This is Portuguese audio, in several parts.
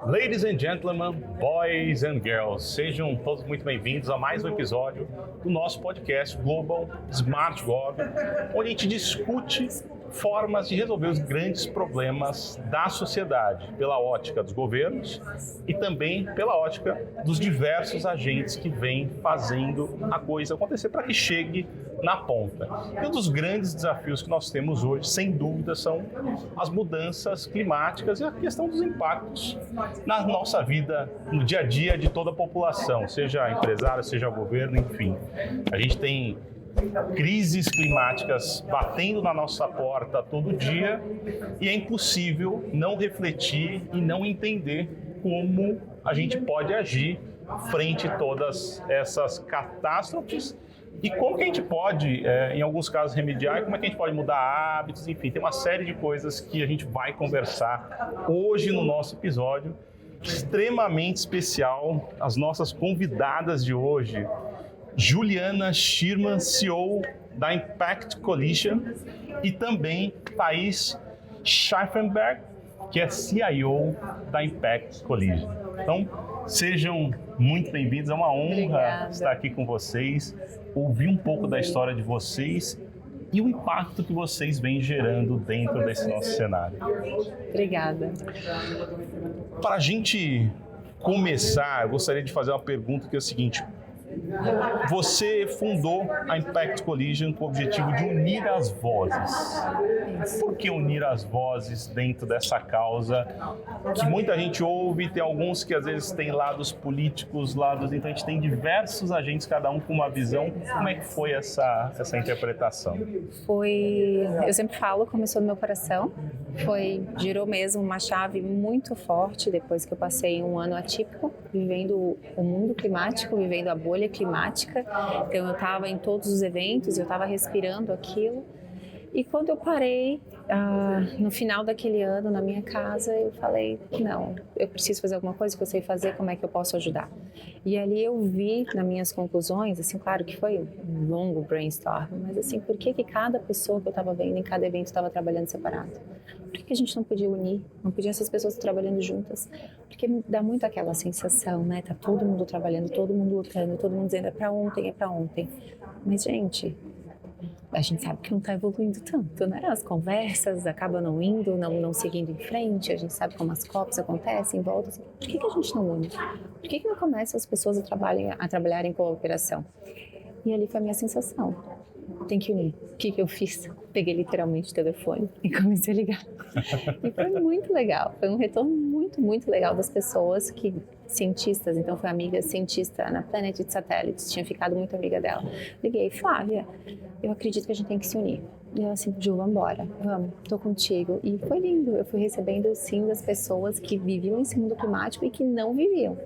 Ladies and gentlemen, boys and girls, sejam todos muito bem-vindos a mais um episódio do nosso podcast Global Smart Gov, onde a gente discute formas de resolver os grandes problemas da sociedade, pela ótica dos governos e também pela ótica dos diversos agentes que vêm fazendo a coisa acontecer para que chegue na ponta. E um dos grandes desafios que nós temos hoje, sem dúvida, são as mudanças climáticas e a questão dos impactos na nossa vida, no dia a dia de toda a população, seja empresário, seja governo, enfim. A gente tem crises climáticas batendo na nossa porta todo dia e é impossível não refletir e não entender como a gente pode agir frente a todas essas catástrofes e como que a gente pode, em alguns casos, remediar e como é que a gente pode mudar hábitos, enfim, tem uma série de coisas que a gente vai conversar hoje no nosso episódio extremamente especial. As nossas convidadas de hoje, Juliana Schirman, CEO da Impact Coalition, e também Thaís Schaffenberg, que é CIO da Impact Coalition. Então, sejam muito bem-vindos, é uma honra estar aqui com vocês, ouvir um pouco da história de vocês e o impacto que vocês vêm gerando dentro desse nosso cenário. Obrigada. Para a gente começar, eu gostaria de fazer uma pergunta que é a seguinte: você fundou a Impact Coalition com o objetivo de unir as vozes. Por que unir as vozes dentro dessa causa que muita gente ouve? Tem alguns que às vezes têm lados políticos, então a gente tem diversos agentes, cada um com uma visão. Como é que foi essa interpretação? Eu sempre falo, começou no meu coração. Girou mesmo uma chave muito forte depois que eu passei um ano atípico, vivendo o mundo climático, vivendo a bolha climática. Então eu estava em todos os eventos, eu estava respirando aquilo. E quando eu parei, no final daquele ano, na minha casa, eu falei, não, eu preciso fazer alguma coisa que eu sei fazer, como é que eu posso ajudar? E ali eu vi, nas minhas conclusões, assim, claro que foi um longo brainstorm, mas assim, por que cada pessoa que eu estava vendo em cada evento estava trabalhando separado? Por que a gente não podia unir? Não podia essas pessoas trabalhando juntas? Porque dá muito aquela sensação, né? Tá todo mundo trabalhando, todo mundo lutando, todo mundo dizendo é pra ontem. Mas, gente, a gente sabe que não está evoluindo tanto, né? As conversas acabam não indo, não seguindo em frente, a gente sabe como as COPs acontecem, voltam. Assim, por que a gente não une? Por que não começa as pessoas a trabalhar em cooperação? E ali foi a minha sensação. Tem que unir. O que eu fiz? Peguei literalmente o telefone e comecei a ligar. E foi muito legal. Foi um retorno muito, muito legal das pessoas cientistas. Então, foi amiga cientista na Planet Satellites. Tinha ficado muito amiga dela. Liguei, Flávia, eu acredito que a gente tem que se unir. E ela assim, Ju, vambora, vamos, tô contigo. E foi lindo, eu fui recebendo o sim das pessoas que viviam esse mundo climático e que não viviam.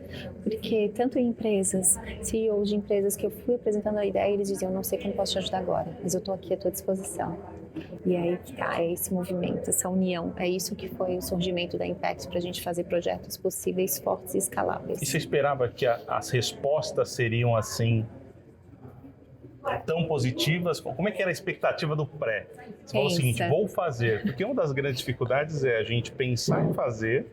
Porque tanto em empresas, CEOs de empresas que eu fui apresentando a ideia, eles diziam, não sei como posso te ajudar agora, mas eu tô aqui à tua disposição. E aí que tá, é esse movimento, essa união, é isso que foi o surgimento da Impact para a gente fazer projetos possíveis, fortes e escaláveis. E você esperava que as respostas seriam assim, tão positivas? Como é que era a expectativa do pré? Você falou o seguinte, vou fazer, porque uma das grandes dificuldades é a gente pensar em fazer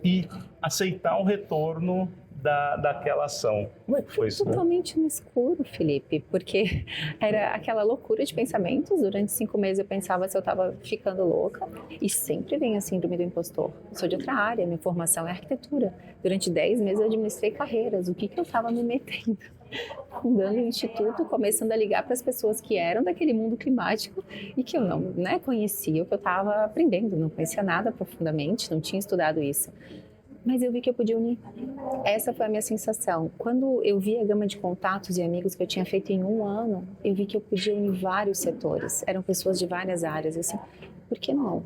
e aceitar o retorno daquela ação. Como é que foi isso? Totalmente no escuro, Felipe, porque era aquela loucura de pensamentos. Durante 5 meses eu pensava se eu estava ficando louca e sempre vem a síndrome do impostor. Eu sou de outra área, minha formação é arquitetura. Durante 10 meses eu administrei carreiras. O que eu estava me metendo? Fundando um instituto, começando a ligar para as pessoas que eram daquele mundo climático e que eu não conhecia, o que eu estava aprendendo, não conhecia nada profundamente, não tinha estudado isso. Mas eu vi que eu podia unir. Essa foi a minha sensação. Quando eu vi a gama de contatos e amigos que eu tinha feito em um ano, eu vi que eu podia unir vários setores. Eram pessoas de várias áreas. Assim, por que não?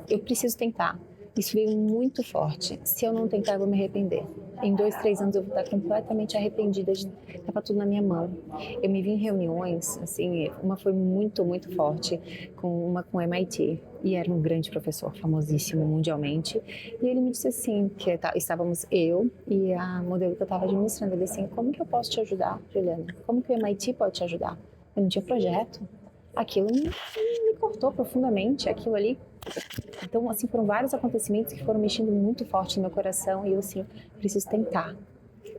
Eu preciso tentar. Isso veio muito forte. Se eu não tentar, eu vou me arrepender. Em 2, 3 anos eu vou estar completamente arrependida. Estava tudo na minha mão. Eu me vi em reuniões, assim, uma foi muito, muito forte, com o MIT. E era um grande professor, famosíssimo mundialmente. E ele me disse assim, que estávamos eu e a modelo que eu estava administrando. Ele disse assim, como que eu posso te ajudar, Juliana? Como que o MIT pode te ajudar? Eu não tinha projeto. aquilo me cortou profundamente, aquilo ali. Então, assim, foram vários acontecimentos que foram mexendo muito forte no meu coração e eu, assim, preciso tentar.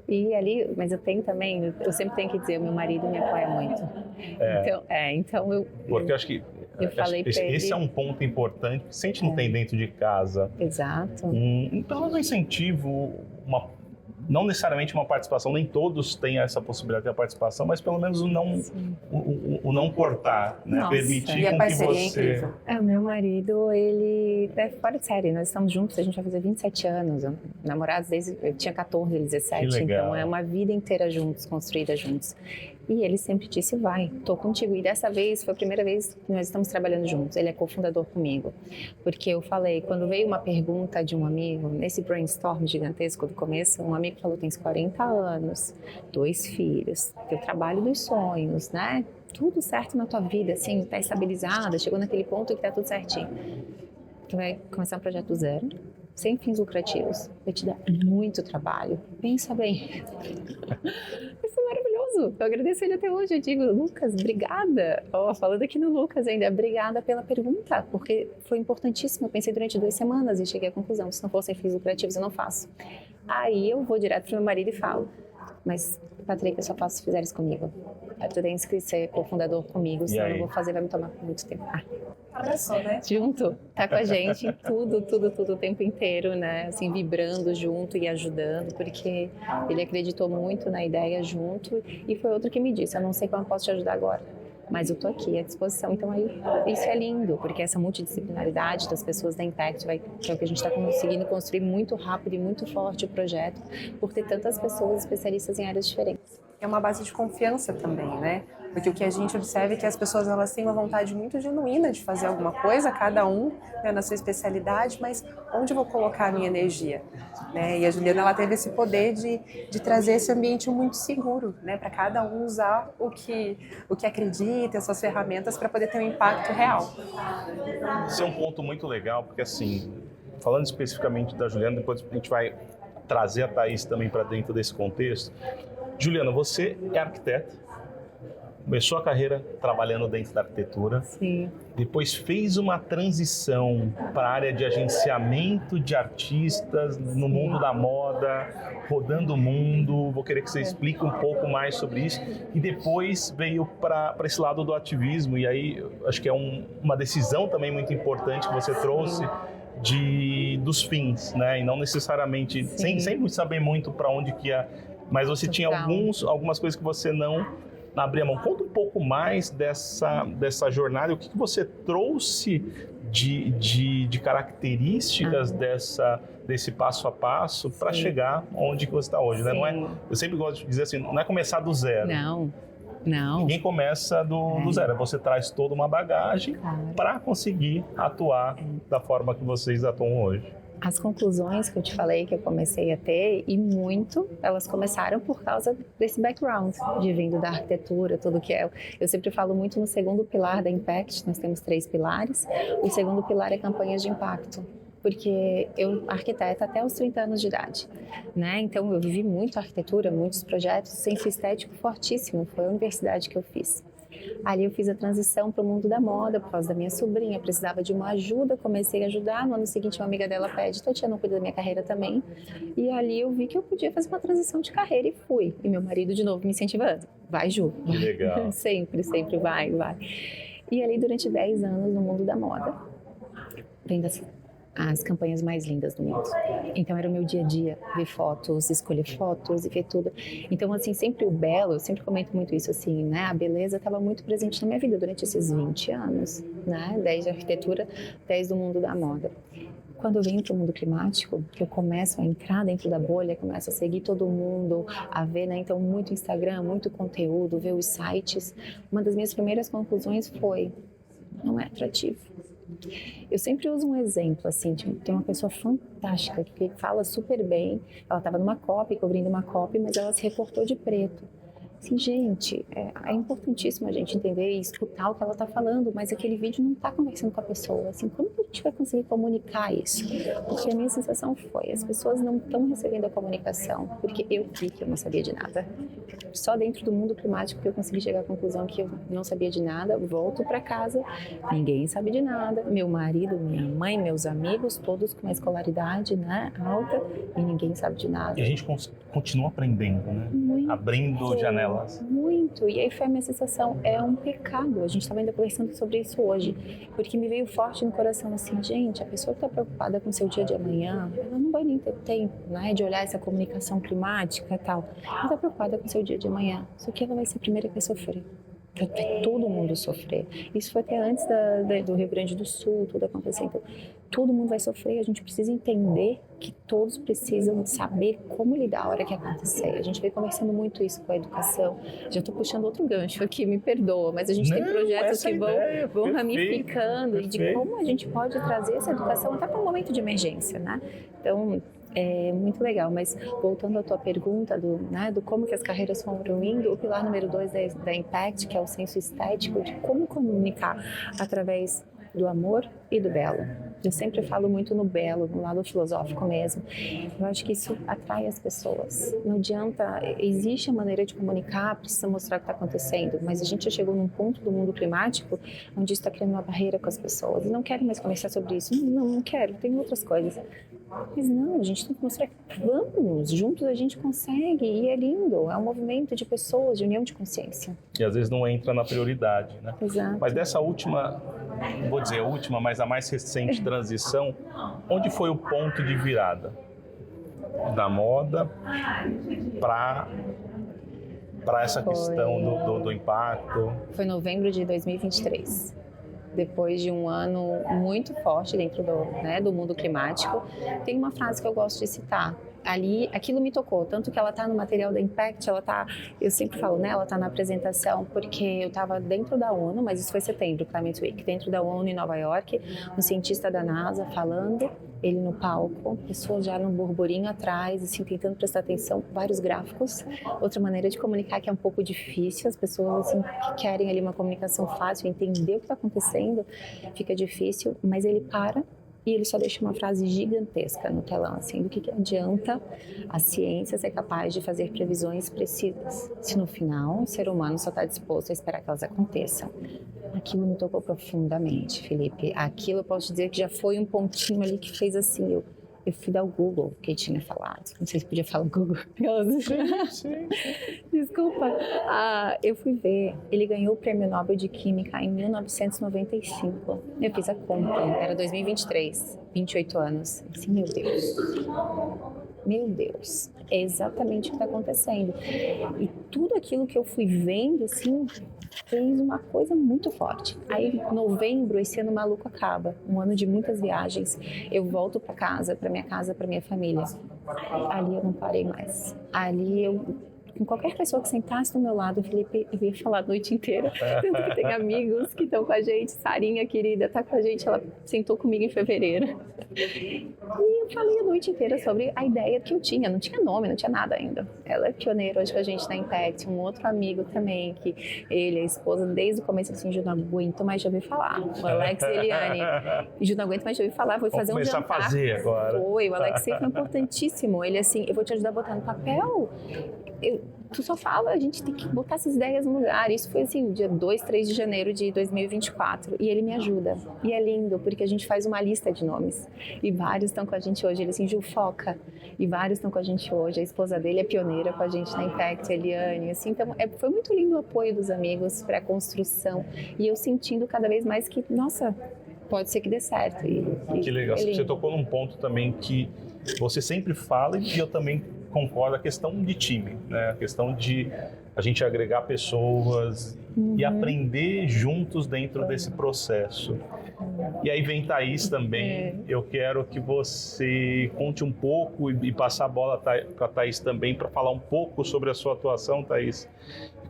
E ali, mas eu tenho também, eu sempre tenho que dizer, o meu marido me apoia muito. Então eu... Porque eu acho que eu falei pra ele... esse é um ponto importante, se a gente não tem dentro de casa... Exato. Pelo menos um incentivo, não necessariamente uma participação, nem todos têm essa possibilidade de participação, mas pelo menos o não cortar, né? Nossa. Permitir e a com que parceria é você... incrível. O meu marido, ele é fora de série, nós estamos juntos, a gente vai fazer 27 anos, namorados desde, eu tinha 14, ele 17, então é uma vida inteira juntos, construída juntos. E ele sempre disse, vai, tô contigo. E dessa vez, foi a primeira vez que nós estamos trabalhando juntos. Ele é cofundador comigo. Porque eu falei, quando veio uma pergunta de um amigo, nesse brainstorm gigantesco do começo, um amigo falou, tens 40 anos, 2 filhos, teu trabalho dos sonhos, né? Tudo certo na tua vida, assim, tá estabilizada, chegou naquele ponto que tá tudo certinho. Tu vai começar um projeto do zero, sem fins lucrativos, vai te dar muito trabalho. Pensa bem. Isso é maravilhoso. Eu agradeço ele até hoje. Eu digo, Lucas, obrigada. Falando aqui no Lucas ainda, obrigada pela pergunta, porque foi importantíssimo. Eu pensei durante 2 semanas e cheguei à conclusão, se não fossem fins lucrativos, eu não faço. Aí eu vou direto pro meu marido e falo, mas, Patrick, eu só faço se fizeres comigo. Tu tens que ser cofundador comigo, senão eu não vou fazer, vai me tomar muito tempo. Abraçou, né? Junto, tá com a gente em tudo o tempo inteiro, né? Assim, vibrando junto e ajudando, porque ele acreditou muito na ideia junto e foi outro que me disse, eu não sei como eu posso te ajudar agora, mas eu tô aqui à disposição. Então aí, isso é lindo, porque essa multidisciplinaridade das pessoas da Impact que é o que a gente está conseguindo construir muito rápido e muito forte o projeto, por ter tantas pessoas especialistas em áreas diferentes. É uma base de confiança também, né? Porque o que a gente observa é que as pessoas elas têm uma vontade muito genuína de fazer alguma coisa, cada um, né, na sua especialidade, mas onde eu vou colocar a minha energia? Né? E a Juliana ela teve esse poder de trazer esse ambiente muito seguro, né, para cada um usar o que acredita, as suas ferramentas para poder ter um impacto real. Esse é um ponto muito legal, porque assim, falando especificamente da Juliana, depois a gente vai trazer a Thaís também para dentro desse contexto. Juliana, você é arquiteta, começou a carreira trabalhando dentro da arquitetura, Sim. Depois fez uma transição para a área de agenciamento de artistas no mundo da moda, rodando o mundo. Vou querer que você explique um pouco mais sobre isso. E depois veio para esse lado do ativismo, e aí acho que é uma decisão também muito importante que você trouxe dos fins, né? E não necessariamente, sem saber muito para onde que ia, mas você tinha algumas coisas que você não abria mão. Conta um pouco mais dessa jornada, o que você trouxe de características desse passo a passo para chegar onde que você está hoje, né? Não é, eu sempre gosto de dizer assim, não é começar do zero. Não. Ninguém começa do zero. Você traz toda uma bagagem para conseguir atuar da forma que vocês atuam hoje. As conclusões que eu te falei que eu comecei a ter, e muito, elas começaram por causa desse background, de vindo da arquitetura, tudo que é. Eu sempre falo muito no segundo pilar da Impact, nós temos 3 pilares. O segundo pilar é campanhas de impacto, porque eu arquiteta até os 30 anos de idade, né? Então eu vivi muito arquitetura, muitos projetos, senso estético fortíssimo, foi a universidade que eu fiz. Ali eu fiz a transição para o mundo da moda por causa da minha sobrinha, precisava de uma ajuda, comecei a ajudar. No ano seguinte uma amiga dela pede, Tatiana, não cuida da minha carreira também? E ali eu vi que eu podia fazer uma transição de carreira e fui. E meu marido de novo me incentivando, vai Ju. Que legal. sempre vai. E ali durante 10 anos no mundo da moda, vendo as campanhas mais lindas do mundo. Então era o meu dia a dia, ver fotos, escolher fotos e ver tudo. Então assim, sempre o belo, eu sempre comento muito isso assim, né? A beleza estava muito presente na minha vida durante esses 20 anos, né? 10 de arquitetura, 10 do mundo da moda. Quando eu venho para o mundo climático, que eu começo a entrar dentro da bolha, começo a seguir todo mundo, a ver, né? Então, muito Instagram, muito conteúdo, ver os sites. Uma das minhas primeiras conclusões foi, não é atrativo. Eu sempre uso um exemplo, assim, tem uma pessoa fantástica que fala super bem, ela estava numa COP, cobrindo uma COP, mas ela se recortou de preto. Assim, gente, é importantíssimo a gente entender e escutar o que ela está falando, mas aquele vídeo não está conversando com a pessoa. Assim, como que a gente vai conseguir comunicar isso? Porque a minha sensação foi, as pessoas não estão recebendo a comunicação, porque eu vi que eu não sabia de nada. Só dentro do mundo climático que eu consegui chegar à conclusão que eu não sabia de nada, volto para casa, ninguém sabe de nada, meu marido, minha mãe, meus amigos, todos com uma escolaridade, né, alta, e ninguém sabe de nada. E a gente continua aprendendo, né? Muito. Abrindo janelas. Muito. E aí foi a minha sensação, é um pecado. A gente estava ainda conversando sobre isso hoje, porque me veio forte no coração assim, gente, a pessoa que está preocupada com o seu dia de amanhã, ela não vai nem ter tempo, né, de olhar essa comunicação climática e tal. Ela está preocupada com o seu dia de amanhã. Só que ela vai ser a primeira que vai sofrer. Vai todo mundo sofrer. Isso foi até antes do Rio Grande do Sul, tudo acontecendo. Então, todo mundo vai sofrer. A gente precisa entender que todos precisam saber como lidar a hora que acontecer. A gente vem conversando muito isso com a educação. Já estou puxando outro gancho aqui, me perdoa, mas a gente tem projetos que vão ramificando e de como a gente pode trazer essa educação até para um momento de emergência, né? Então, é muito legal, mas voltando à tua pergunta do como que as carreiras foram indo, o pilar número 2 da Impact, que é o senso estético, de como comunicar através do amor e do belo. Eu sempre falo muito no belo, no lado filosófico mesmo. Eu acho que isso atrai as pessoas. Não adianta, existe a maneira de comunicar, precisa mostrar o que está acontecendo, mas a gente já chegou num ponto do mundo climático onde isso está criando uma barreira com as pessoas. E não quero mais conversar sobre isso. Não quero, tem outras coisas. Mas não, a gente tem que mostrar que vamos, juntos a gente consegue e é lindo. É um movimento de pessoas, de união de consciência. E às vezes não entra na prioridade, né? Exato. Mas dessa última, não vou dizer a última, mas a mais recente transição, onde foi o ponto de virada da moda para essa questão do impacto? Foi novembro de 2023. Depois de um ano muito forte dentro do mundo climático, tem uma frase que eu gosto de citar. Ali, aquilo me tocou, tanto que ela está no material da Impact, eu sempre falo, né, ela está na apresentação, porque eu estava dentro da ONU, mas isso foi setembro, Climate Week, dentro da ONU em Nova York, um cientista da NASA falando, ele no palco, pessoas já num burburinho atrás, assim, tentando prestar atenção, vários gráficos. Outra maneira de comunicar que é um pouco difícil, as pessoas assim, que querem ali uma comunicação fácil, entender o que está acontecendo, fica difícil, mas ele para e ele só deixa uma frase gigantesca no telão, assim, do que adianta a ciência ser capaz de fazer previsões precisas, se no final o ser humano só está disposto a esperar que elas aconteçam. Aquilo me tocou profundamente, Felipe. Aquilo eu posso dizer que já foi um pontinho ali que fez assim, eu fui dar o Google que ele tinha falado. Não sei se podia falar Google. Sim. Desculpa. Eu fui ver. Ele ganhou o Prêmio Nobel de Química em 1995. Eu fiz a conta. Era 2023. 28 anos. Assim, meu Deus. Meu Deus. É exatamente o que está acontecendo. E tudo aquilo que eu fui vendo, assim, fez uma coisa muito forte. Aí, novembro, esse ano maluco acaba. Um ano de muitas viagens. Eu volto para casa, para minha família. Ali eu não parei mais. Ali com qualquer pessoa que sentasse do meu lado, Felipe, eu ia falar a noite inteira. Tanto que tem amigos que estão com a gente. Sarinha, querida, está com a gente. Ela sentou comigo em fevereiro. E eu falei a noite inteira sobre a ideia que eu tinha. Não tinha nome, não tinha nada ainda. Ela é pioneira hoje com a gente na Impact. Um outro amigo também, que ele, a esposa, desde o começo, assim, eu não aguento mais de ouvir falar. O Alex e Eliane. E eu não aguento mais de ouvir falar. Vou fazer um jantar. Começar a fazer agora. Foi, o Alex foi importantíssimo. Ele, assim, eu vou te ajudar a botar no papel. Tu só fala, a gente tem que botar essas ideias no lugar. Isso foi assim, dia 2, 3 de janeiro de 2024. E ele me ajuda. E é lindo, porque a gente faz uma lista de nomes. E vários estão com a gente hoje. Ele assim, Ju, foca. E vários estão com a gente hoje. A esposa dele é pioneira com a gente na Impact, a Eliane. Assim, então, foi muito lindo o apoio dos amigos para a construção. E eu sentindo cada vez mais que, nossa, pode ser que dê certo. Que legal. Você tocou num ponto também que você sempre fala e eu também concordo, a questão de time, né? A questão de a gente agregar pessoas e aprender juntos dentro desse processo. E aí vem Thaís também. Eu quero que você conte um pouco e passar a bola para a Thaís também para falar um pouco sobre a sua atuação, Thaís.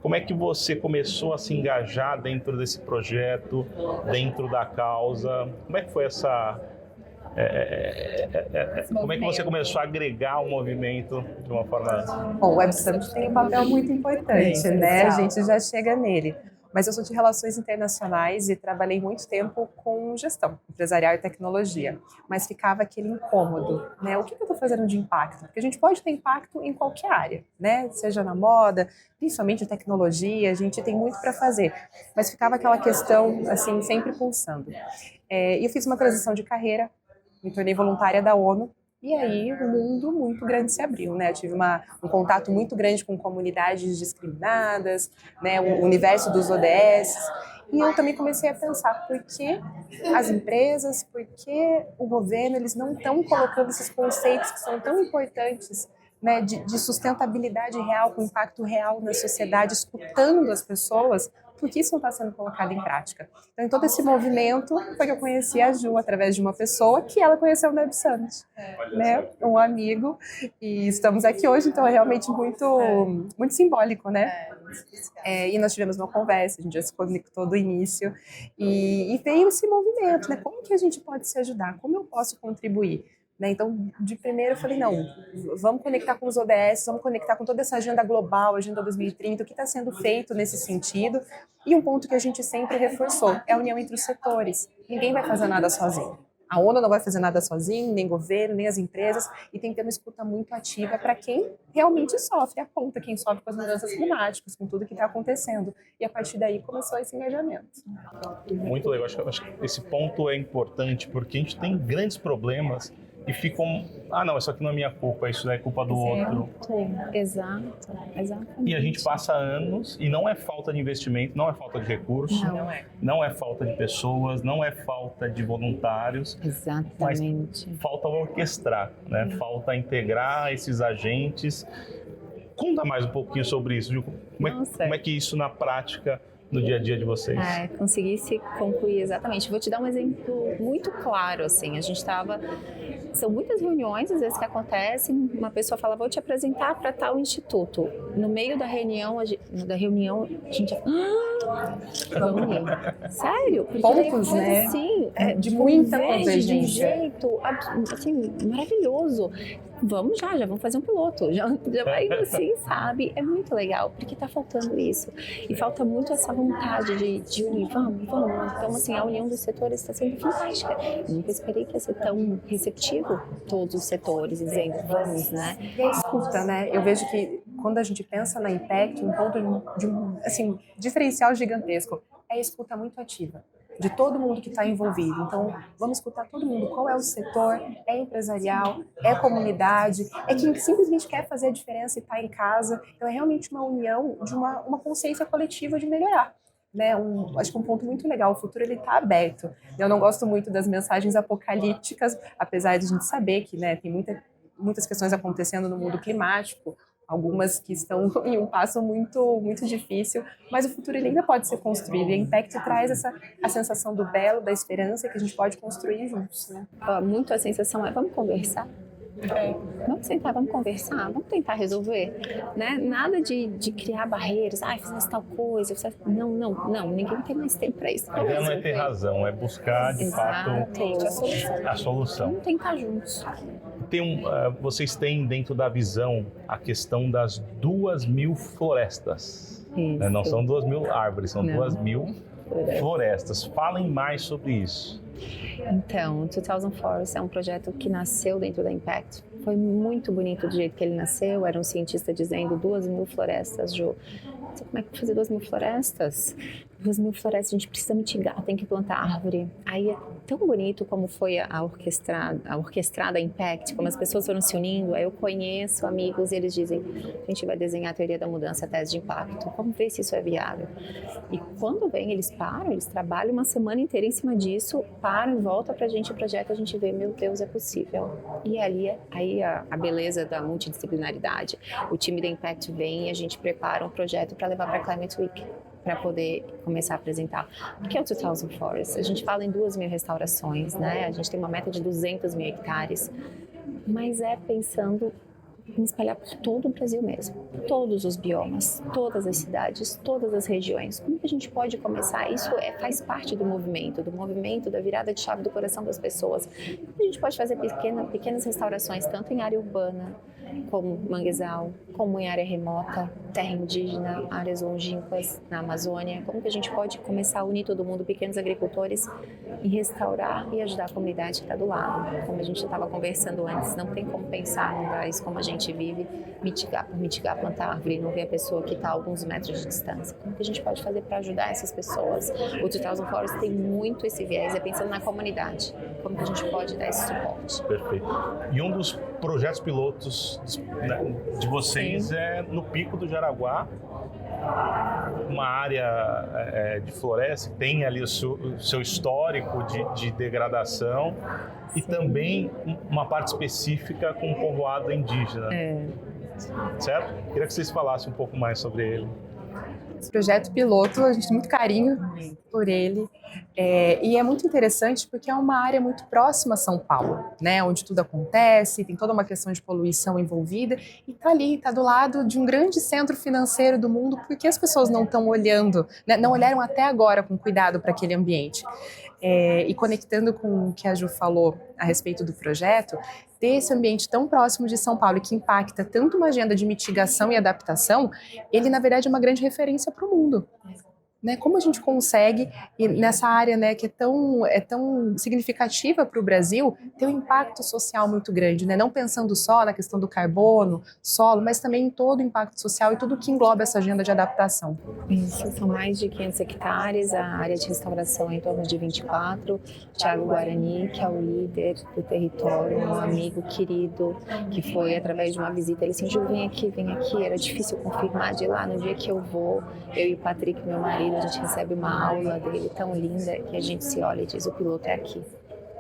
Como é que você começou a se engajar dentro desse projeto, dentro da causa? Como é que foi Como é que você começou a agregar o movimento de uma forma... Bom, o Web Summit tem um papel muito importante, né? A gente já chega nele. Mas eu sou de relações internacionais e trabalhei muito tempo com gestão empresarial e tecnologia. Mas ficava aquele incômodo, né? O que eu estou fazendo de impacto? Porque a gente pode ter impacto em qualquer área, né? Seja na moda, principalmente tecnologia, a gente tem muito para fazer. Mas ficava aquela questão, assim, sempre pulsando. E eu fiz uma transição de carreira, me tornei voluntária da ONU. E aí um mundo muito grande se abriu, né? Eu tive um contato muito grande com comunidades discriminadas, né? O universo dos ODS. E eu também comecei a pensar por que as empresas, por que o governo, eles não estão colocando esses conceitos que são tão importantes, né? De sustentabilidade real, com impacto real na sociedade, escutando as pessoas. Por que isso não está sendo colocado em prática? Então, em todo esse movimento, foi que eu conheci a Ju através de uma pessoa que ela conheceu no Web Summit, né? Um amigo, e estamos aqui hoje, então é realmente muito simbólico, né? E nós tivemos uma conversa, a gente já se conectou do início, e veio esse movimento, né? Como que a gente pode se ajudar? Como eu posso contribuir? Né? Então, de primeiro eu falei, não, vamos conectar com os ODS, vamos conectar com toda essa agenda global, agenda 2030, o que está sendo feito nesse sentido. E um ponto que a gente sempre reforçou é a união entre os setores. Ninguém vai fazer nada sozinho. A ONU não vai fazer nada sozinho, nem governo, nem as empresas, e tem que ter uma escuta muito ativa para quem realmente sofre, a ponta, quem sofre com as mudanças climáticas, com tudo que está acontecendo. E a partir daí começou esse engajamento. Muito legal, acho que esse ponto é importante, porque a gente tem grandes problemas e ficam, não, isso aqui não é minha culpa, isso é culpa do outro. Exato. E a gente passa anos, e não é falta de investimento, não é falta de recurso, não é falta de pessoas, não é falta de voluntários. Exatamente. Mas falta orquestrar, né? Falta integrar esses agentes. Conta mais um pouquinho sobre isso, Ju. Como é que isso na prática, no dia a dia de vocês? Conseguisse concluir exatamente. Vou te dar um exemplo muito claro, assim, a gente estava... São muitas reuniões, às vezes, que acontecem, uma pessoa fala, vou te apresentar para tal instituto. No meio da reunião, a gente vamos ir. Sério? Porque pontos, né? Assim, de muita convergência. De um jeito, assim, maravilhoso. Vamos já vamos fazer um piloto, já vai assim, sabe? É muito legal, porque tá faltando isso. E falta muito essa vontade de unir, vamos. Então, assim, a união dos setores está sendo fantástica. Eu nunca esperei que ia ser tão receptivo, todos os setores, dizendo, vamos, né? E a escuta, né? Eu vejo que quando a gente pensa na Impact, um ponto de um diferencial gigantesco é a escuta muito ativa de todo mundo que está envolvido. Então, vamos escutar todo mundo. Qual é o setor? É empresarial? É comunidade? É quem simplesmente quer fazer a diferença e está em casa? Então, é realmente uma união de uma consciência coletiva de melhorar. Né? Acho que um ponto muito legal, o futuro ele está aberto. Eu não gosto muito das mensagens apocalípticas, apesar de a gente saber que, né, tem muitas questões acontecendo no mundo climático, algumas que estão em um passo muito, muito difícil, mas o futuro ele ainda pode ser construído. E a Impact traz a sensação do belo, da esperança que a gente pode construir juntos. Né? Muito a sensação é, vamos conversar? Vamos sentar, vamos conversar, vamos tentar resolver, né? Nada de criar barreiras, fizesse tal coisa, não, ninguém tem mais tempo para isso. A ideia não é ter razão, é buscar de fato a solução. Vamos tentar juntos. Vocês têm dentro da visão a questão das 2.000 florestas, né? Não são 2.000 árvores, são 2.000 florestas. Falem mais sobre isso. Então, o 2000 Forests é um projeto que nasceu dentro da Impact. Foi muito bonito do jeito que ele nasceu. Era um cientista dizendo 2.000 florestas, Ju. Como é que fazer 2.000 florestas? 2.000 florestas, a gente precisa mitigar, tem que plantar árvore. Aí é tão bonito como foi a orquestrada Impact, como as pessoas foram se unindo. Aí eu conheço amigos e eles dizem, a gente vai desenhar a teoria da mudança, a tese de impacto. Vamos ver se isso é viável. E quando vem, eles param, eles trabalham uma semana inteira em cima disso, param, volta pra gente o projeto, a gente vê, meu Deus, é possível. E aí a beleza da multidisciplinaridade. O time da Impact vem e a gente prepara um projeto para levar para Climate Week, para poder começar a apresentar. O que é o 2000 Forests? A gente fala em 2.000 restaurações, né? A gente tem uma meta de 200.000 hectares, mas é pensando Vamos espalhar por todo o Brasil mesmo. Todos os biomas, todas as cidades, todas as regiões. Como que a gente pode começar? Isso faz parte do movimento da virada de chave do coração das pessoas. A gente pode fazer pequenas restaurações, tanto em área urbana, como manguezal, como em área remota, terra indígena, áreas longínquas na Amazônia. Como que a gente pode começar a unir todo mundo, pequenos agricultores, e restaurar e ajudar a comunidade que está do lado. Como a gente estava conversando antes, não tem como pensar num país como a gente vive, mitigar, plantar árvore e não ver a pessoa que está a alguns metros de distância. Como que a gente pode fazer para ajudar essas pessoas? O 2000 Forest tem muito esse viés, é pensando na comunidade. Como que a gente pode dar esse suporte? Perfeito. E um dos projetos pilotos de vocês Sim. é no Pico do Jaraguá, uma área de floresta, tem ali o seu histórico de degradação e também uma parte específica com um povoado indígena. Certo? Queria que vocês falassem um pouco mais sobre ele. Esse projeto piloto, a gente tem muito carinho por ele. E é muito interessante porque é uma área muito próxima a São Paulo, né, onde tudo acontece, tem toda uma questão de poluição envolvida e está ali, está do lado de um grande centro financeiro do mundo. Por que as pessoas não estão olhando, né, não olharam até agora com cuidado para aquele ambiente? E conectando com o que a Ju falou a respeito do projeto, ter esse ambiente tão próximo de São Paulo e que impacta tanto uma agenda de mitigação e adaptação, ele na verdade é uma grande referência para o mundo. Né, como a gente consegue, e nessa área, né, que é tão significativa para o Brasil, ter um impacto social muito grande, né, não pensando só na questão do carbono, solo, mas também em todo o impacto social e tudo que engloba essa agenda de adaptação. Isso, são mais de 500 hectares, a área de restauração é em torno de 24. O Thiago Guarani, que é o líder do território, um amigo querido, que foi através de uma visita, ele assim, Ju, vem aqui, era difícil confirmar de ir lá, no dia que eu vou, eu e o Patrick, meu marido, a gente recebe uma aula dele tão linda que a gente se olha e diz, o piloto é aqui.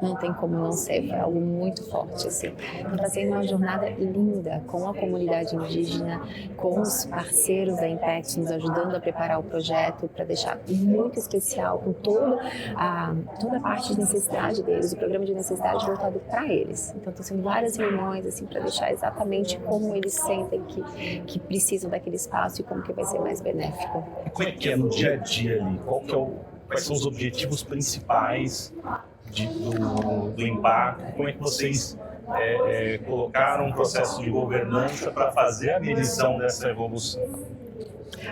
Não tem como não ser, foi algo muito forte, assim. Então está sendo uma jornada linda com a comunidade indígena, com os parceiros da Impact nos ajudando a preparar o projeto para deixar muito especial, com toda a parte de necessidade deles, o programa de necessidade voltado para eles. Então estão sendo várias reuniões assim para deixar exatamente como eles sentem que precisam daquele espaço e como que vai ser mais benéfico. E como é que é no dia a dia ali? Quais são os objetivos principais do impacto? Como é que vocês colocaram um processo de governança para fazer a medição dessa evolução?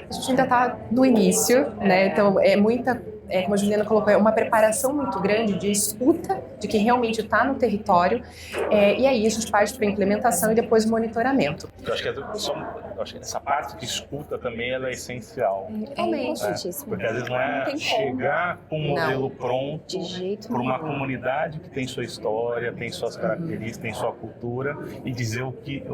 A gente ainda está no início, né? Então como a Juliana colocou, é uma preparação muito grande de escuta de quem realmente está no território, e aí a gente parte para a implementação e depois o monitoramento. Eu acho que essa parte que escuta também ela é essencial. É importantíssimo. Porque às vezes não é chegar com um modelo pronto para uma comunidade que tem sua história, tem suas características, tem sua cultura e dizer o que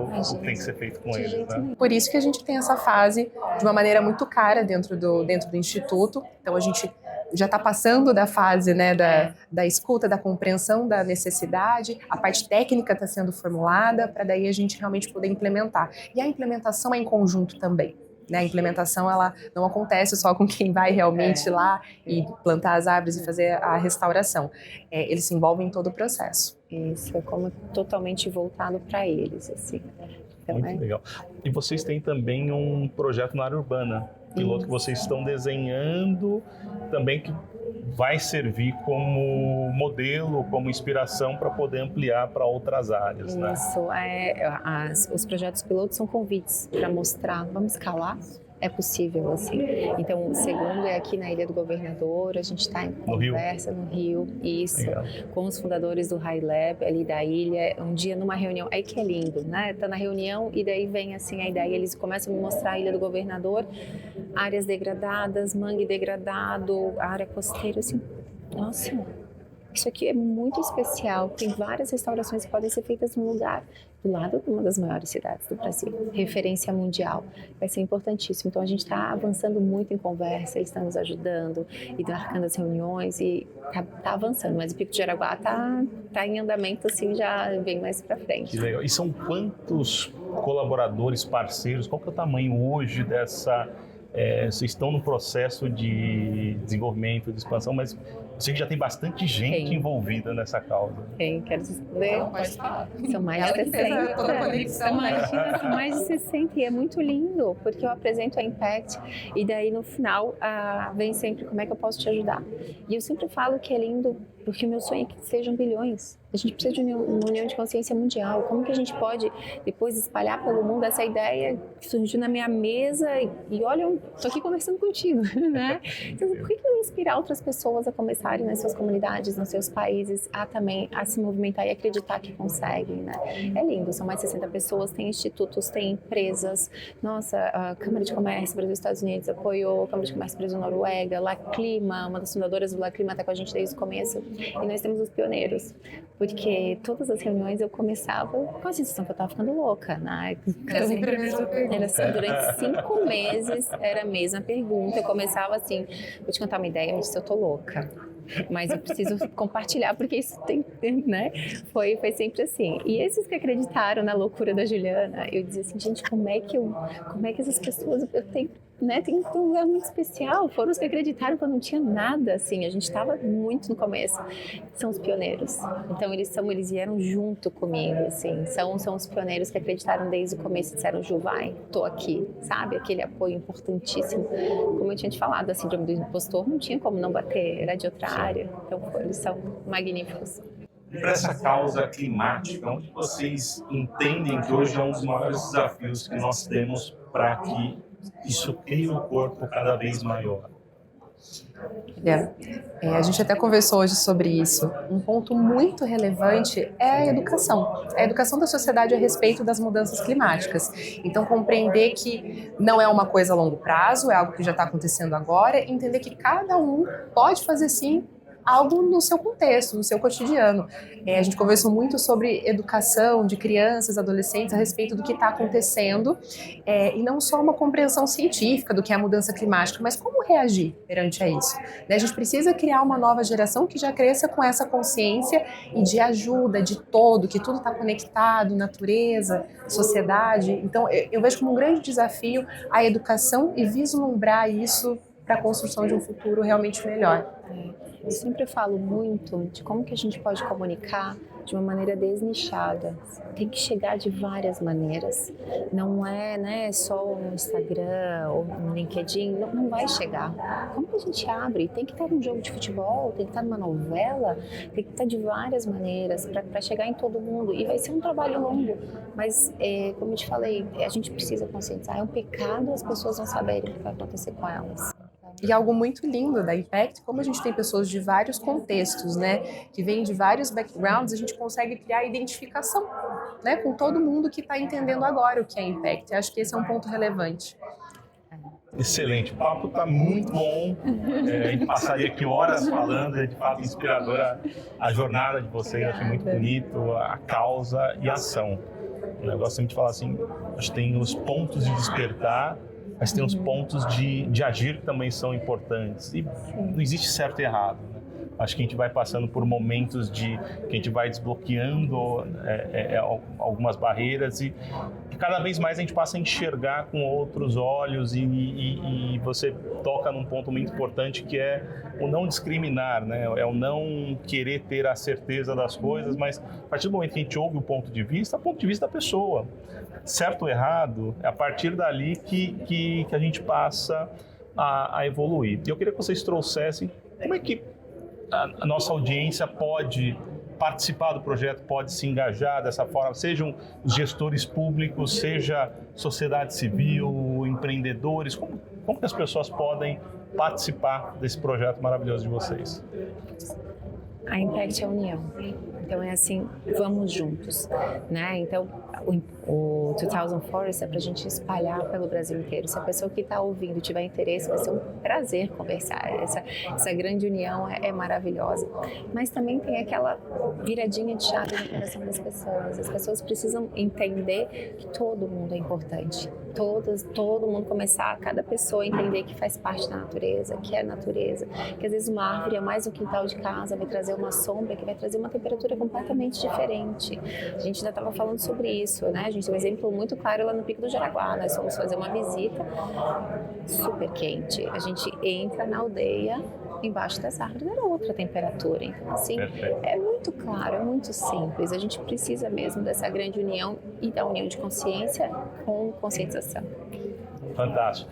tem que ser feito com eles. Né? Por isso que a gente tem essa fase de uma maneira muito cara dentro do Instituto. Então a gente já está passando da fase, né, da escuta, da compreensão da necessidade, a parte técnica está sendo formulada para daí a gente realmente poder implementar. E a implementação é em conjunto também. Né? A implementação ela não acontece só com quem vai realmente lá e plantar as árvores e fazer a restauração. Eles se envolvem em todo o processo. Isso, é como totalmente voltado para eles, assim. Então, muito legal. E vocês têm também um projeto na área urbana, piloto que vocês estão desenhando também, que vai servir como modelo, como inspiração para poder ampliar para outras áreas. Isso, né? Os projetos pilotos são convites para mostrar, vamos escalar? É possível, assim. Então, o segundo é aqui na Ilha do Governador, a gente está em conversa no Rio, isso, com os fundadores do High Lab, ali da ilha, um dia numa reunião, aí que é lindo, né? Tá na reunião e daí vem assim a ideia, eles começam a me mostrar a Ilha do Governador, áreas degradadas, mangue degradado, área costeira, assim, nossa, isso aqui é muito especial, tem várias restaurações que podem ser feitas no lugar, do lado de uma das maiores cidades do Brasil, referência mundial, vai ser importantíssimo. Então a gente está avançando muito em conversa, eles estão nos ajudando e marcando as reuniões e tá avançando, mas o Pico de Jaraguá tá em andamento assim, já bem mais para frente. Que legal. E são quantos colaboradores, parceiros, qual que é o tamanho hoje vocês estão no processo de desenvolvimento, de expansão, mas sei que já tem bastante gente envolvida nessa causa. Quero dizer, Pode falar. são mais de 60. Toda a conexão, né? São mais de 60 e é muito lindo, porque eu apresento a Impact e daí no final vem sempre como é que eu posso te ajudar. E eu sempre falo que é lindo porque o meu sonho é que sejam bilhões. A gente precisa de uma união de consciência mundial. Como que a gente pode depois espalhar pelo mundo essa ideia que surgiu na minha mesa e olha, eu estou aqui conversando contigo, né? Então, por que não inspirar outras pessoas a começarem nas suas comunidades, nos seus países, também a se movimentar e acreditar que conseguem, né? É lindo, são mais de 60 pessoas, tem institutos, tem empresas. Nossa, a Câmara de Comércio Brasil e Estados Unidos apoiou, a Câmara de Comércio Brasil Noruega, La Clima, uma das fundadoras do La Clima está com a gente desde o começo. E nós temos os pioneiros, porque todas as reuniões eu começava com a sensação que eu estava ficando louca, né? Era sempre a mesma pergunta. Era assim, durante 5 meses era a mesma pergunta. Eu começava assim, vou te contar uma ideia, mas eu tô louca. Mas eu preciso compartilhar porque isso tem, né? Foi sempre assim. E esses que acreditaram na loucura da Juliana, eu dizia assim, gente, como é que essas pessoas, eu tenho, né, tem um lugar muito especial, foram os que acreditaram quando não tinha nada, assim, a gente estava muito no começo, são os pioneiros, então eles vieram junto comigo, assim, são os pioneiros que acreditaram desde o começo e disseram, Ju, vai, tô aqui, sabe, aquele apoio importantíssimo, como eu tinha te falado, a síndrome do impostor não tinha como não bater, era de outra área, então eles são magníficos. Para essa causa climática, onde vocês entendem que hoje é um dos maiores desafios que nós temos para que isso crie um corpo cada vez maior? A gente até conversou hoje sobre isso. Um ponto muito relevante é a educação da sociedade a respeito das mudanças climáticas. Então, compreender que não é uma coisa a longo prazo, é algo que já está acontecendo agora, e entender que cada um pode fazer sim algo no seu contexto, no seu cotidiano. A gente conversou muito sobre educação de crianças, adolescentes a respeito do que está acontecendo e não só uma compreensão científica do que é a mudança climática, mas como reagir perante a isso. A gente precisa criar uma nova geração que já cresça com essa consciência e de ajuda, de todo, que tudo está conectado, natureza, sociedade. Então, eu vejo como um grande desafio a educação e vislumbrar isso para a construção de um futuro realmente melhor. Eu sempre falo muito de como que a gente pode comunicar de uma maneira desnichada. Tem que chegar de várias maneiras. Não é, né, só no Instagram ou no LinkedIn, não vai chegar. Como que a gente abre? Tem que estar num jogo de futebol, tem que estar numa novela, tem que estar de várias maneiras para chegar em todo mundo. E vai ser um trabalho longo, mas como eu te falei, a gente precisa conscientizar. É um pecado as pessoas não saberem o que vai acontecer com elas. E algo muito lindo da Impact, como a gente tem pessoas de vários contextos, né, que vêm de vários backgrounds, a gente consegue criar identificação, né, com todo mundo que está entendendo agora o que é Impact. Eu acho que esse é um ponto relevante. Excelente, o papo está muito bom, a gente passaria aqui horas falando, é de fato inspiradora a jornada de vocês, achei muito bonito, a causa e a ação. Eu gosto sempre de falar assim, acho que tem os pontos de despertar, mas tem os pontos de agir que também são importantes. E não existe certo e errado, né? Acho que a gente vai passando por momentos que a gente vai desbloqueando algumas barreiras e cada vez mais a gente passa a enxergar com outros olhos e você toca num ponto muito importante que é o não discriminar, né? É o não querer ter a certeza das coisas, mas a partir do momento que a gente ouve o ponto de vista da pessoa. Certo ou errado, é a partir dali que a gente passa a evoluir. E eu queria que vocês trouxessem como é que a nossa audiência pode participar do projeto, pode se engajar dessa forma, sejam os gestores públicos, seja sociedade civil, empreendedores, como que as pessoas podem participar desse projeto maravilhoso de vocês? A Impact é a união. Então é assim, vamos juntos, né? Então o 2000 Forest é para a gente espalhar pelo Brasil inteiro. Se a pessoa que está ouvindo tiver interesse, vai ser um prazer conversar. Essa grande união é maravilhosa. Mas também tem aquela viradinha de chave no coração das pessoas. As pessoas precisam entender que todo mundo é importante. todo mundo começar, cada pessoa entender que faz parte da natureza, que é natureza, que às vezes uma árvore é mais um quintal de casa, vai trazer uma sombra, que vai trazer uma temperatura completamente diferente. A gente ainda estava falando sobre isso, né? A gente tem um exemplo muito claro lá no Pico do Jaraguá, nós fomos fazer uma visita super quente, a gente entra na aldeia, embaixo das árvores era outra temperatura, então assim, é muito claro, é muito simples, a gente precisa mesmo dessa grande união e da união de consciência com conscientização. Fantástico.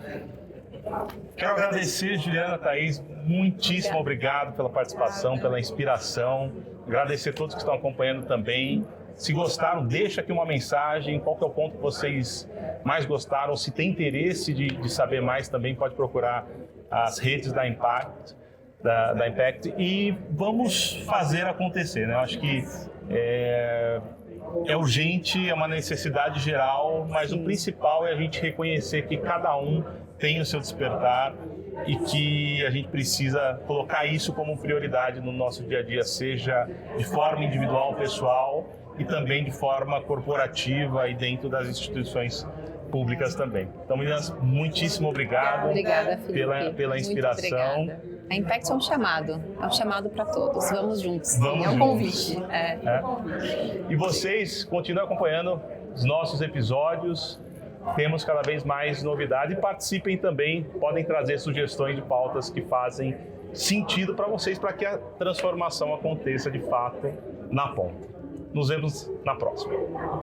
Quero agradecer, Juliana, Thaís, muitíssimo obrigado pela participação, pela inspiração, agradecer a todos que estão acompanhando também. Se gostaram, deixa aqui uma mensagem, qual que é o ponto que vocês mais gostaram, se tem interesse de saber mais também, pode procurar as redes da Impact, da Impact, e vamos fazer acontecer, né? Eu acho que é urgente, é uma necessidade geral, mas o principal é a gente reconhecer que cada um tem o seu despertar e que a gente precisa colocar isso como prioridade no nosso dia a dia, seja de forma individual, pessoal e também de forma corporativa e dentro das instituições públicas também. Então, meninas, muitíssimo obrigado. Obrigada, Felipe. pela inspiração. Muito obrigada. A Impact é um chamado para todos. Vamos juntos. Vamos é um juntos. convite. E vocês continuem acompanhando os nossos episódios. Temos cada vez mais novidade e participem também. Podem trazer sugestões de pautas que fazem sentido para vocês, para que a transformação aconteça de fato na ponta. Nos vemos na próxima.